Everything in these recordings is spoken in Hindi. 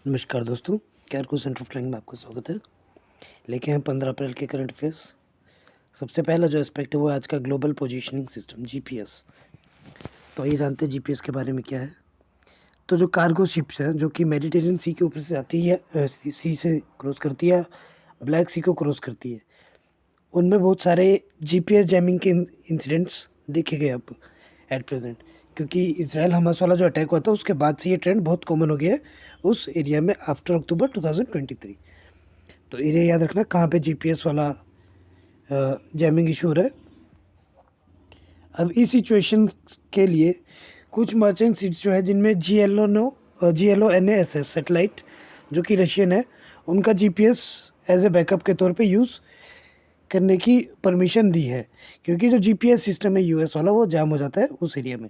नमस्कार दोस्तों, कैरको सेंटर ऑफ ट्रेनिंग में आपका स्वागत है। लेके हैं 15 अप्रैल के करंट अफेयर्स। सबसे पहला जो एस्पेक्ट है वो है आज का ग्लोबल पोजीशनिंग सिस्टम जीपीएस। तो आइए जानते हैं जीपीएस के बारे में क्या है। तो जो कार्गो शिप्स हैं जो कि मेडिटेरियन सी के ऊपर से आती है, सी से क्रॉस करती है, ब्लैक सी को क्रॉस करती है, उनमें बहुत सारे जीपीएस जैमिंग के इंसिडेंट्स देखे गए अब एट प्रेजेंट, क्योंकि इसराइल हमास वाला जो अटैक हुआ था उसके बाद से ये ट्रेंड बहुत कॉमन हो गया है उस एरिया में आफ्टर अक्टूबर 2023। तो एरिया याद रखना कहाँ पे जीपीएस वाला जैमिंग इशू हो रहा है। अब इस सिचुएशन के लिए कुछ मर्चेंट सीट्स जो है जिनमें GLONASS सेटेलाइट जो कि रशियन है, उनका जीपीएस एज ए बैकअप के तौर पे यूज़ करने की परमिशन दी है, क्योंकि जो जीपीएस सिस्टम है यूएस वाला वो जाम हो जाता है उस एरिया में।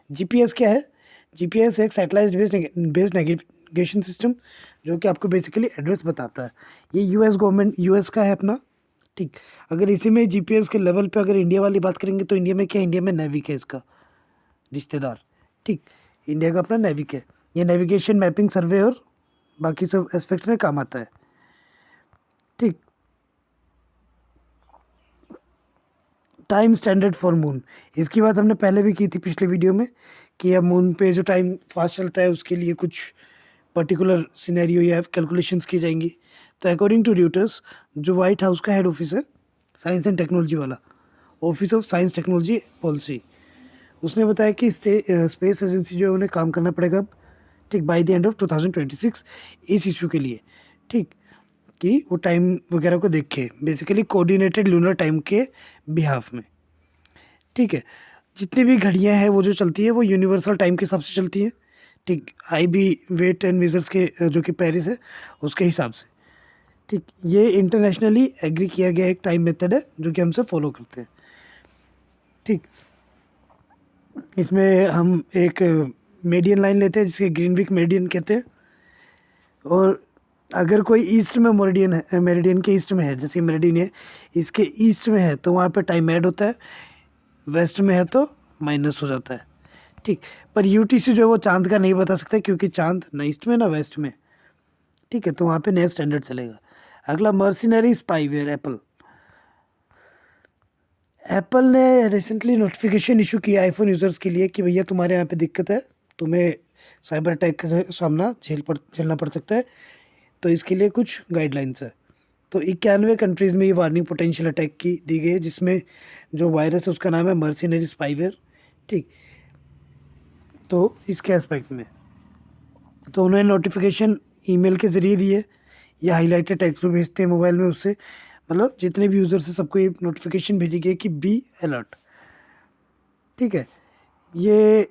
जीपीएस क्या है? जीपीएस एक सैटेलाइट बेस्ड नेविगेशन सिस्टम जो कि आपको बेसिकली एड्रेस बताता है। ये यूएस का है अपना, ठीक। अगर इसी में जीपीएस के लेवल पे अगर इंडिया वाली बात करेंगे तो इंडिया में क्या है? इंडिया में नेविक है इसका रिश्तेदार, ठीक। इंडिया का अपना नेविक है। ये नेविगेशन, मैपिंग, सर्वे और बाकी सब एस्पेक्ट्स में काम आता है, ठीक। टाइम स्टैंडर्ड फॉर मून, इसकी बात हमने पहले भी की थी पिछले वीडियो में कि अब मून पे जो टाइम फास्ट चलता है उसके लिए कुछ पर्टिकुलर सिनेरियो या कैलकुलेशंस की जाएंगी। तो अकॉर्डिंग टू ड्यूटर्स, जो वाइट हाउस का हेड ऑफिस है साइंस एंड टेक्नोलॉजी वाला, office of science technology policy, उसने बताया कि स्पेस एजेंसी जो है उन्हें काम करना पड़ेगा अब, ठीक, बाय द एंड ऑफ 2026 इस इशू के लिए, ठीक, कि वो टाइम वगैरह को देखे, बेसिकली कोऑर्डिनेटेड लूनर टाइम के बिहाफ में, ठीक है। जितनी भी घड़ियां हैं वो जो चलती है वो यूनिवर्सल टाइम के हिसाब से चलती हैं, ठीक। IB वेट एंड मेजर्स के जो कि पेरिस है उसके हिसाब से, ठीक। ये इंटरनेशनली एग्री किया गया एक टाइम मेथड है जो कि हम सब फॉलो करते हैं, ठीक। इसमें हम एक मेडियन लाइन लेते हैं जिसके ग्रीनविक मेरिडियन कहते हैं, और अगर कोई ईस्ट में मेरिडियन है, मेरिडियन के ईस्ट में है, जैसे मेरिडियन है इसके ईस्ट में है तो वहाँ पे टाइम ऐड होता है, वेस्ट में है तो माइनस हो जाता है, ठीक। पर यूटीसी जो है वो चांद का नहीं बता सकता क्योंकि चांद ना ईस्ट में ना वेस्ट में, ठीक है, तो वहाँ पे नया स्टैंडर्ड चलेगा। अगला मर्सिनरी स्पाईवेयर एप्पल ने रिसेंटली नोटिफिकेशन इशू किया आईफोन यूज़र्स के लिए कि भैया तुम्हारे यहाँ पे दिक्कत है, तुम्हें साइबर अटैक का सामना झेलना पड़ सकता है, तो इसके लिए कुछ गाइडलाइंस है। तो 91 कंट्रीज़ में ये वार्निंग पोटेंशियल अटैक की दी गई है, जिसमें जो वायरस है उसका नाम है मर्सिनरी स्पाईवेयर, ठीक। तो इसके एस्पेक्ट में तो उन्होंने नोटिफिकेशन ईमेल के ज़रिए दी है या हाईलाइटेड टेक्स्ट जो भेजते हैं मोबाइल में, उससे मतलब जितने भी यूज़र्स हैं सबको ये नोटिफिकेशन भेजी गई कि बी अलर्ट, ठीक है। ये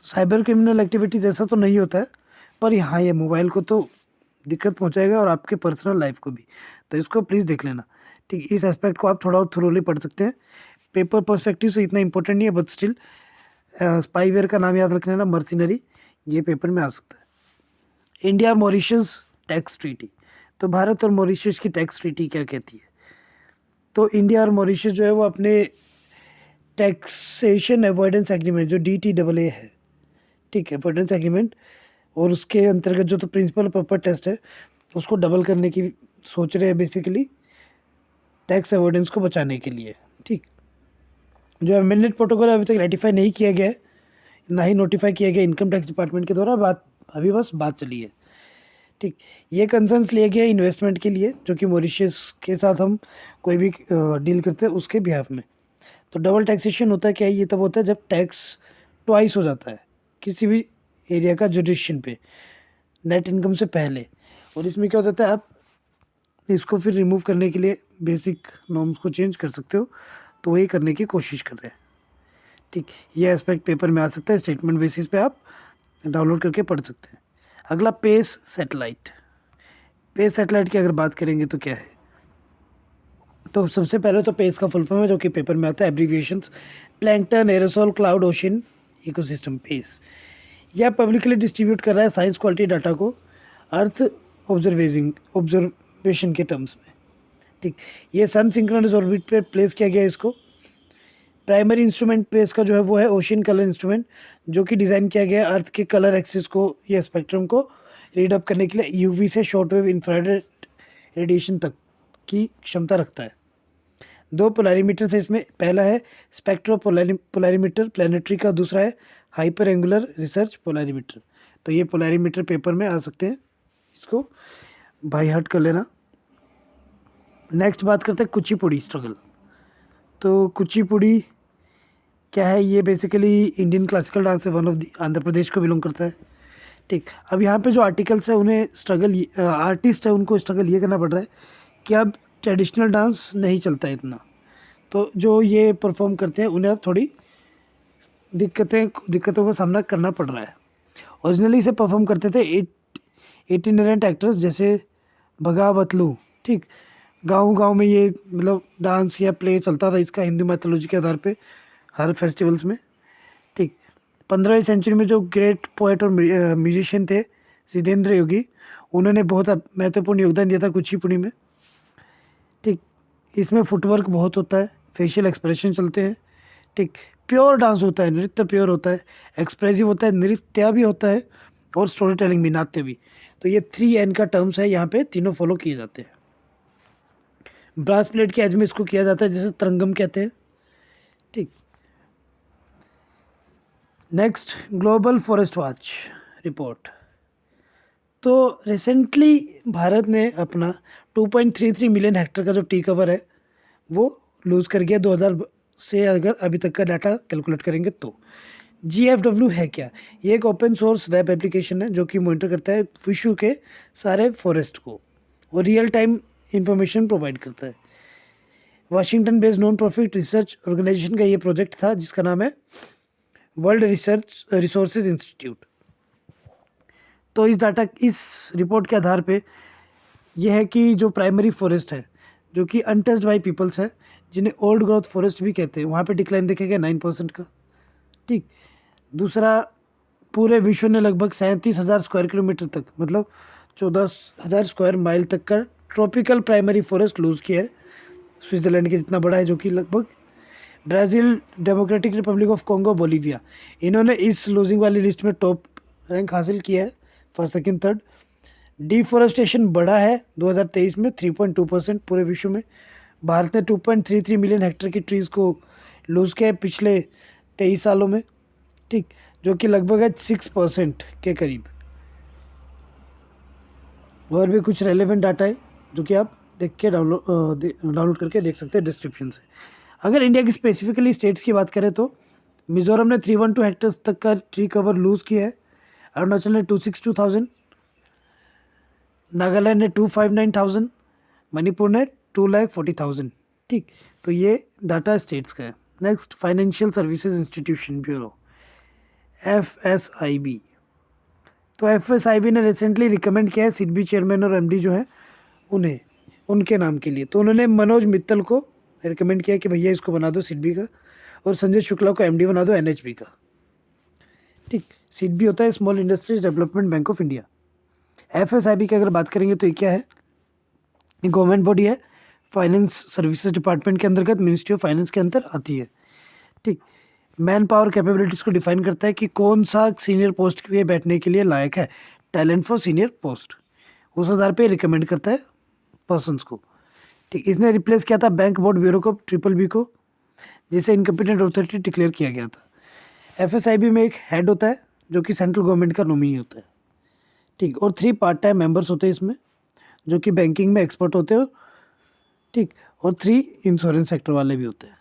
साइबर क्रिमिनल एक्टिविटी जैसा तो नहीं होता है, पर हाँ ये मोबाइल को तो दिक्कत पहुंचाएगा और आपके पर्सनल लाइफ को भी, तो इसको प्लीज़ देख लेना, ठीक। इस एस्पेक्ट को आप थोड़ा और थोरोली पढ़ सकते हैं, पेपर पर्सपेक्टिव से इतना इंपॉर्टेंट नहीं है, बट स्टिल स्पाईवेयर का नाम याद रख लेना, मर्सिनरी, ये पेपर में आ सकता है। इंडिया मॉरिशस टैक्स ट्रीटी, तो भारत और मॉरिशस की टैक्स ट्रीटी क्या कहती है? तो इंडिया और मॉरिशस जो है वो अपने टैक्सेशन अवॉइडेंस एग्रीमेंट जो DTAA है, ठीक है, अवॉइडेंस एग्रीमेंट, और उसके अंतर्गत जो तो प्रिंसिपल प्रॉपर टेस्ट है उसको डबल करने की सोच रहे हैं, बेसिकली टैक्स अवॉइडेंस को बचाने के लिए, ठीक। जो अमेंडेड प्रोटोकॉल अभी तक रेटिफाई नहीं किया गया है, ना ही नोटिफाई किया गया इनकम टैक्स डिपार्टमेंट के द्वारा, अभी बस बात चली है, ठीक। ये कंसर्न्स लिए गए इन्वेस्टमेंट के लिए जो कि मॉरिशस के साथ हम कोई भी डील करते हैं उसके बिहाफ में। तो डबल टैक्सेशन होता है क्या? ये तब होता है जब टैक्स ट्वाइस हो जाता है किसी भी एरिया का जुडिशन पे नेट इनकम से पहले, और इसमें क्या होता है, आप इसको फिर रिमूव करने के लिए बेसिक नॉर्म्स को चेंज कर सकते हो, तो वही करने की कोशिश कर रहे हैं, ठीक। ये एस्पेक्ट पेपर में आ सकता है, स्टेटमेंट बेसिस पे आप डाउनलोड करके पढ़ सकते हैं। अगला पेस सैटेलाइट की अगर बात करेंगे तो क्या है? तो सबसे पहले तो पेस का फुल फॉर्म है जो कि पेपर में आता है, abbreviations plankton, aerosol, cloud, ocean ecosystem. PACE यह पब्लिकली डिस्ट्रीब्यूट कर रहा है साइंस क्वालिटी डाटा को अर्थ ऑब्जर्वेशन के टर्म्स में, ठीक। ये सन सिंक्रोनस ऑर्बिट पे प्लेस किया गया है इसको। प्राइमरी इंस्ट्रूमेंट पेस का जो है वो है ओशियन कलर इंस्ट्रूमेंट, जो कि डिज़ाइन किया गया है अर्थ के कलर एक्सिस को या स्पेक्ट्रम को रीड अप करने के लिए यूवी से शॉर्ट वेव इंफ्रारेड रेडिएशन तक की क्षमता रखता है। 2 पोलैरीमीटर से इसमें, पहला है स्पेक्ट्रो पोलैरीमीटर प्लानिटरी का, दूसरा है हाइपर एंगुलर रिसर्च पोलैरीमीटर। तो ये पोलैरीमीटर पेपर में आ सकते हैं, इसको बाय हार्ट कर लेना। नेक्स्ट बात करते हैं कुचिपुड़ी स्ट्रगल। तो कुचिपुड़ी क्या है, ये बेसिकली इंडियन क्लासिकल डांस है, one of the Andhra Pradesh को बिलोंग करता है। ठीक, अब यहाँ पे जो आर्टिकल्स है उन्हें स्ट्रगल, आर्टिस्ट है उनको स्ट्रगल ये करना पड़ रहा है कि अब ट्रेडिशनल डांस नहीं चलता है इतना, तो जो ये परफॉर्म करते हैं उन्हें अब थोड़ी दिक्कतों का सामना करना पड़ रहा है। ओरिजिनली इसे परफॉर्म करते थे इटिनरेंट एक्टर्स जैसे भगावतलू। ठीक, गांव में ये मतलब डांस या प्ले चलता था इसका हिंदू मैथोलॉजी के आधार पे हर फेस्टिवल्स में। ठीक, 15वीं सेंचुरी में जो ग्रेट पोएट और म्यूजिशियन थे सिद्धेंद्र योगी, उन्होंने बहुत महत्वपूर्ण योगदान दिया था कुचिपुड़ी में। ठीक, इसमें फुटवर्क बहुत होता है, फेशियल एक्सप्रेशन चलते हैं। ठीक, प्योर डांस होता है, नृत्य प्योर होता है, एक्सप्रेसिव होता है, नृत्य भी होता है और स्टोरी टेलिंग भी, नाट्य भी। तो ये 3N का टर्म्स है, यहाँ पे तीनों फॉलो किए जाते हैं। ब्रास प्लेट के एज में इसको किया जाता है, जैसे तरंगम कहते हैं। ठीक, next global forest watch report. तो रिसेंटली भारत ने अपना 2.33 मिलियन हेक्टेयर का जो टी कवर है वो लूज़ कर गया 2000 से, अगर अभी तक का डाटा कैलकुलेट करेंगे तो। GFW है क्या, ये एक ओपन सोर्स वेब एप्लीकेशन है जो कि मॉनिटर करता है विश्व के सारे फॉरेस्ट को और रियल टाइम इंफॉर्मेशन प्रोवाइड करता है। Washington based non profit research organisation का ये प्रोजेक्ट था जिसका नाम है वर्ल्ड रिसोर्सेज इंस्टीट्यूट। तो इस रिपोर्ट के आधार पे यह है कि जो प्राइमरी फॉरेस्ट है जो कि अनटच्ड बाय पीपल्स है, जिन्हें ओल्ड ग्रोथ फॉरेस्ट भी कहते हैं, वहाँ पे डिक्लाइन देखेगा 9% का। ठीक, दूसरा, पूरे विश्व ने लगभग 37,000 स्क्वायर किलोमीटर तक, मतलब 14,000 स्क्वायर माइल तक का ट्रॉपिकल प्राइमरी फॉरेस्ट लूज़ किया है, स्विट्ज़रलैंड के जितना बड़ा है, जो कि लगभग Brazil, democratic Republic of Congo, Bolivia, इन्होंने इस लूजिंग वाली लिस्ट में टॉप रैंक हासिल किया है, फर्स्ट सेकंड थर्ड। डिफॉरेस्टेशन बढ़ा है 2023 में 3.2% पूरे विश्व में। भारत ने 2.33 मिलियन हेक्टेयर की ट्रीज़ को लूज़ किया है पिछले 23 सालों में। ठीक, जो कि लगभग है 6% के करीब। और भी कुछ रेलेवेंट डाटा है जो कि आप देख के डाउनलोड करके देख सकते हैं डिस्क्रिप्शन से। अगर इंडिया की स्पेसिफिकली स्टेट्स की बात करें तो मिजोरम ने 312 हेक्टेयर तक का ट्री कवर लूज़ किया है, अरुणाचल ने 262,000, नागालैंड ने 259,000, मणिपुर ने 240,000। ठीक, तो ये डाटा स्टेट्स का है। Next, financial services institution bureau, FSIB। तो FSIB ने रिसेंटली रिकमेंड किया है सिडबी चेयरमैन और MD जो है उन्हें, उनके नाम के लिए। तो उन्होंने मनोज मित्तल को रिकमेंड किया कि भैया इसको बना दो सिडबी का, और संजय शुक्ला को MD बना दो NHB का। ठीक, सिडबी होता है small industries development bank of India. FSIB की अगर बात करेंगे तो ये क्या है, ये गवर्नमेंट बॉडी है, फाइनेंस सर्विसेज डिपार्टमेंट के अंतर्गत मिनिस्ट्री ऑफ फाइनेंस के अंदर आती है। ठीक, मैन पावर कैपेबिलिटीज़ को डिफाइन करता है कि कौन सा सीनियर पोस्ट पे बैठने के लिए लायक है, टैलेंट फॉर सीनियर पोस्ट, उस आधार पे रिकमेंड करता है पर्सनस को। ठीक, इसने रिप्लेस किया था बैंक बोर्ड ब्यूरो को, BBB को, जिसे इनकम्पिटेंट अथॉरिटी डिक्लेयर किया गया था। FSIB में एक हेड होता है जो कि सेंट्रल गवर्नमेंट का नॉमिनी होता है। ठीक, और 3 पार्ट टाइम मेंबर्स होते हैं इसमें जो कि बैंकिंग में एक्सपर्ट होते हैं। ठीक, और 3 इंश्योरेंस सेक्टर वाले भी होते हैं।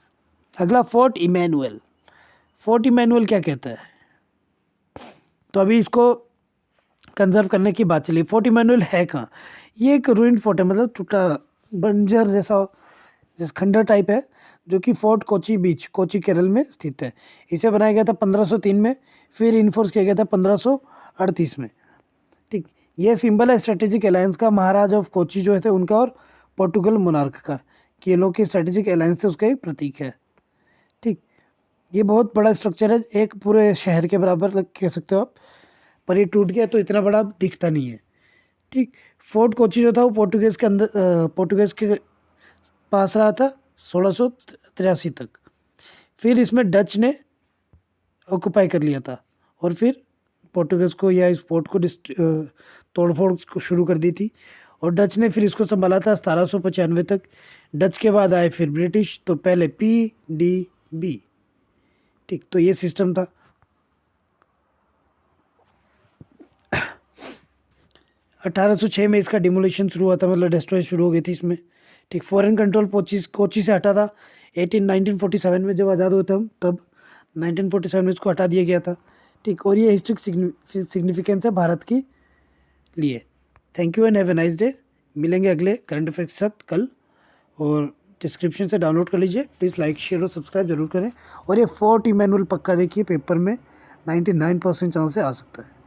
अगला, फोर्ट इमैनुअल। फोर्ट इमैनुअल क्या कहता है, तो अभी इसको कंजर्व करने की बात चली। फोर्ट इमैनुअल है कहाँ, ये एक रूइंड फोर्ट है, मतलब टूटा बंजर जैसा खंडर टाइप है, जो कि फोर्ट कोची बीच, कोची केरल में स्थित है। इसे बनाया गया था 1503 में, फिर इन्फोर्स किया गया था 1538 में। ठीक, ये सिंबल है स्ट्रेटेजिक अलायंस का, महाराज ऑफ कोची जो थे उनका और पोर्टुगल मोनार्क का, कि ये लोग की स्ट्रेटेजिक अलायंस थे, उसका एक प्रतीक है। ठीक, ये बहुत बड़ा स्ट्रक्चर है, एक पूरे शहर के बराबर कह सकते हो आप, पर ये टूट गया तो इतना बड़ा दिखता नहीं है। ठीक, फोर्ट कोची जो था वो पोर्टुगेज के पास रहा था 1683 तक, फिर इसमें डच ने ऑक्यूपाई कर लिया था और फिर पोर्टुगीज़ को या इस पोर्ट को तोड़फोड़ को शुरू कर दी थी, और डच ने फिर इसको संभाला था 1795 तक। डच के बाद आए फिर ब्रिटिश, तो पहले PDB, ठीक, तो ये सिस्टम था। 1806 में इसका डिमोलिशन शुरू हुआ था, मतलब डिस्ट्रॉय शुरू हो गई थी इसमें, ठीक। फॉरेन कंट्रोल कोची से हटा था 1947 में, जब आज़ाद हुए थे हम, तब 1947 में इसको हटा दिया गया था, ठीक। और ये हिस्ट्रिक सिग्निफिकेंस है भारत के लिए। Thank you and have a nice day. मिलेंगे अगले करंट अफेयर्स के साथ कल, और डिस्क्रिप्शन से डाउनलोड कर लीजिए। प्लीज़ लाइक शेयर और सब्सक्राइब जरूर करें। और ये फोर्ट इमैनुअल पक्का देखिए, पेपर में 99% चांस से आ सकता है।